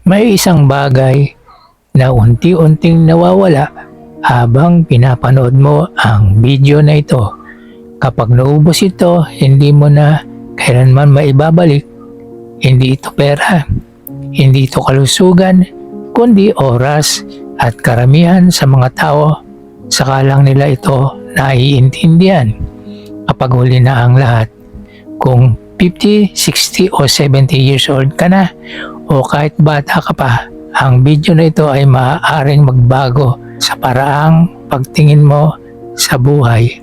May isang bagay na unti-unting nawawala habang pinapanood mo ang video na ito. Kapag naubos ito, hindi mo na kailanman maibabalik. Hindi ito pera, hindi ito kalusugan, kundi oras at karamihan sa mga tao saka lang nila ito naiintindihan. Kapag huli na ang lahat, kung 50, 60 o 70 years old ka na o kahit bata ka pa, ang video na ito ay maaaring magbago sa paraang pagtingin mo sa buhay.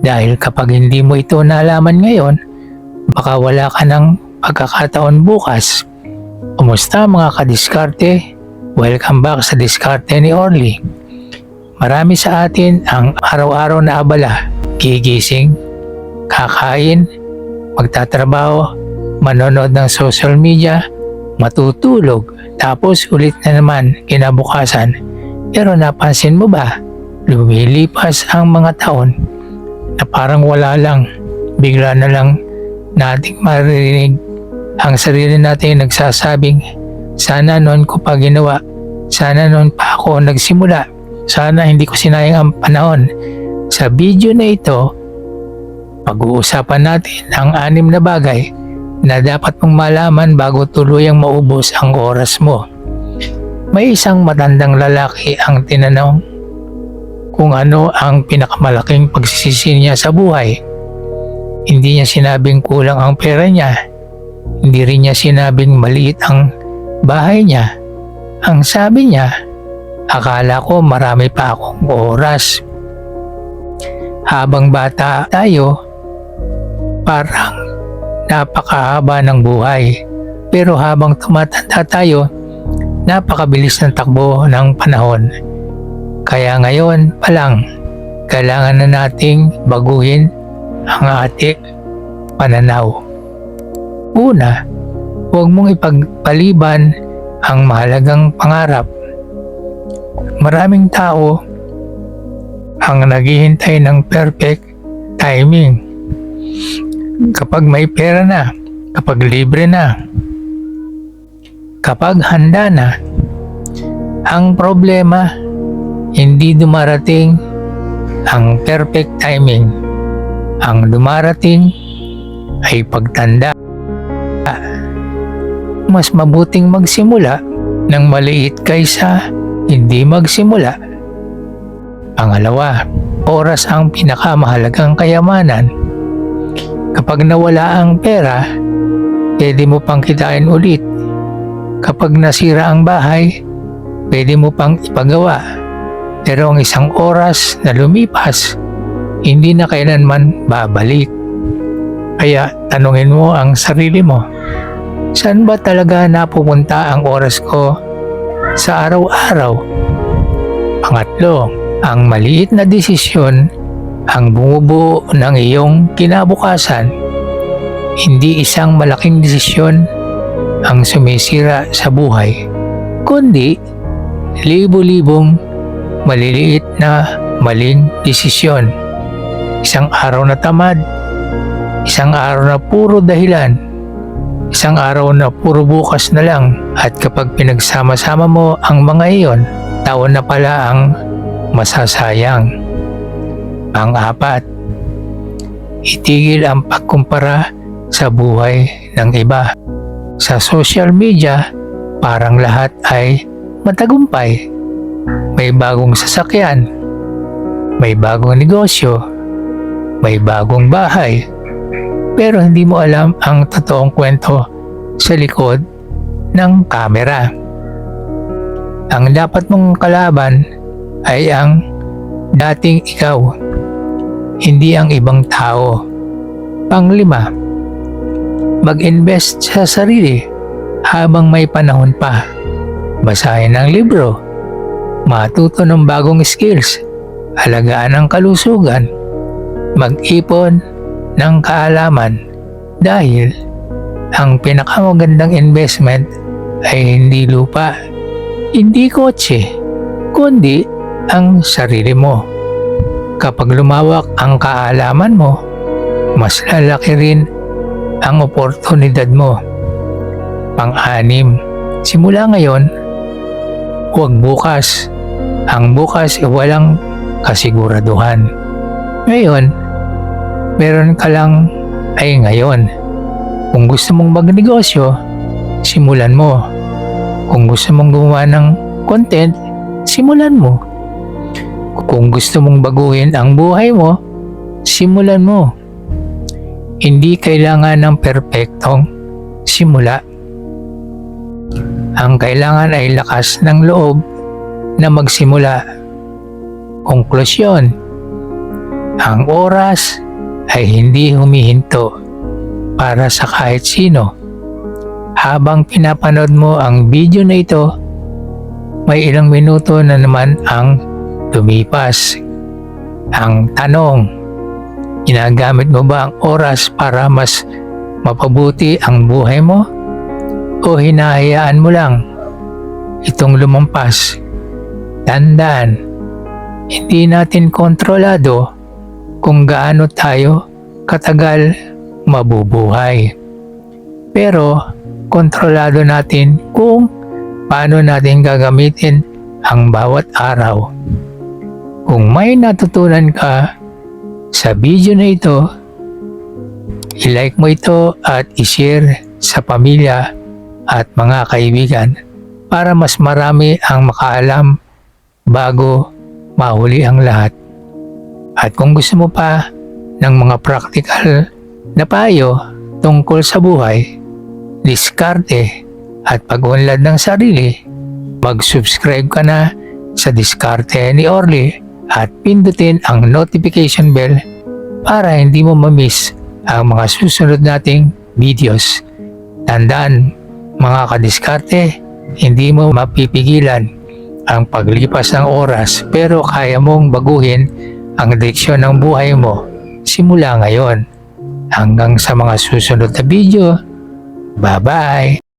Dahil kapag hindi mo ito nalaman ngayon, baka wala ka ng pagkakataon bukas. Kumusta mga kadiskarte? Welcome back sa Diskarte ni Orly. Marami sa atin ang araw-araw na abala. Gigising, kakain, magtatrabaho, manonood ng social media, matutulog, tapos ulit na naman kinabukasan. Pero napansin mo ba, lumilipas ang mga taon na parang wala lang, bigla na lang nating maririnig ang sarili natin nagsasabing, sana noon ko pa ginawa, sana noon pa ako nagsimula, sana hindi ko sinayang ang panahon. Sa video na ito, pag-uusapan natin ang 6 na bagay na dapat mong malaman bago tuluyang maubos ang oras mo. May isang matandang lalaki ang tinanong kung ano ang pinakamalaking pagsisisi niya sa buhay. Hindi niya sinabing kulang ang pera niya. Hindi rin niya sinabing maliit ang bahay niya. Ang sabi niya, akala ko marami pa akong oras. Habang bata tayo, parang napakahaba ng buhay. Pero habang tumatanda tayo, napakabilis ng takbo ng panahon. Kaya ngayon pa lang, kailangan na nating baguhin ang ating pananaw. Una, huwag mong ipagpaliban ang mahalagang pangarap. Maraming tao ang naghihintay ng perfect timing. Kapag may pera na, kapag libre na, kapag handa na. Ang problema, hindi dumarating ang perfect timing. Ang dumarating ay pagtanda. Mas mabuting magsimula ng maliit kaysa hindi magsimula. Pangalawa, oras ang pinakamahalagang kayamanan. Kapag nawala ang pera, pwede mo pang kitain ulit. Kapag nasira ang bahay, pwede mo pang ipagawa. Pero ang isang oras na lumipas, hindi na kailanman babalik. Kaya tanungin mo ang sarili mo, saan ba talaga napupunta ang oras ko sa araw-araw? Pangatlo, ang maliit na desisyon ang bumubuo ng iyong kinabukasan. Hindi isang malaking desisyon ang sumisira sa buhay, kundi libo-libong maliliit na maling desisyon. Isang araw na tamad, isang araw na puro dahilan, isang araw na puro bukas na lang. At kapag pinagsama-sama mo ang mga iyon, taon na pala ang masasayang. Pang-apat, itigil ang pagkumpara sa buhay ng iba. Sa social media, parang lahat ay matagumpay. May bagong sasakyan, may bagong negosyo, may bagong bahay. Pero hindi mo alam ang totoong kwento sa likod ng kamera. Ang dapat mong kalaban ay ang dating ikaw, hindi ang ibang tao. Panglima, mag-invest sa sarili habang may panahon pa. Basahin ang libro, matuto ng bagong skills, alagaan ang kalusugan, mag-ipon ng kaalaman dahil ang pinakamagandang investment ay hindi lupa, hindi kotse, kundi ang sarili mo. Kapag lumawak ang kaalaman mo, mas lalaki rin ang oportunidad mo. Pang-anim, Simula ngayon, huwag bukas. Ang bukas ay walang kasiguraduhan. Ngayon, meron ka lang ay ngayon. Kung gusto mong magnegosyo, simulan mo. Kung gusto mong gumawa ng content, simulan mo. Kung gusto mong baguhin ang buhay mo, simulan mo. Hindi kailangan ng perpektong simula. Ang kailangan ay lakas ng loob na magsimula. Konklusyon, ang oras ay hindi humihinto para sa kahit sino. Habang pinapanood mo ang video na ito, may ilang minuto na naman ang lumipas. Ang tanong, ginagamit mo ba ang oras para mas mapabuti ang buhay mo? O hinahayaan mo lang itong lumampas? Tandaan, hindi natin kontrolado kung gaano tayo katagal mabubuhay. Pero kontrolado natin kung paano natin gagamitin ang bawat araw. Kung may natutunan ka sa video na ito, i-like mo ito at i-share sa pamilya at mga kaibigan para mas marami ang makaalam bago mahuli ang lahat. At kung gusto mo pa ng mga practical na payo tungkol sa buhay, diskarte at pag-unlad ng sarili, mag-subscribe ka na sa Diskarte ni Orly at pindutin ang notification bell para hindi mo ma-miss ang mga susunod nating videos. Tandaan, mga kadiskarte, hindi mo mapipigilan ang paglipas ng oras pero kaya mong baguhin ang direksyon ng buhay mo simula ngayon. Hanggang sa mga susunod na video, bye-bye!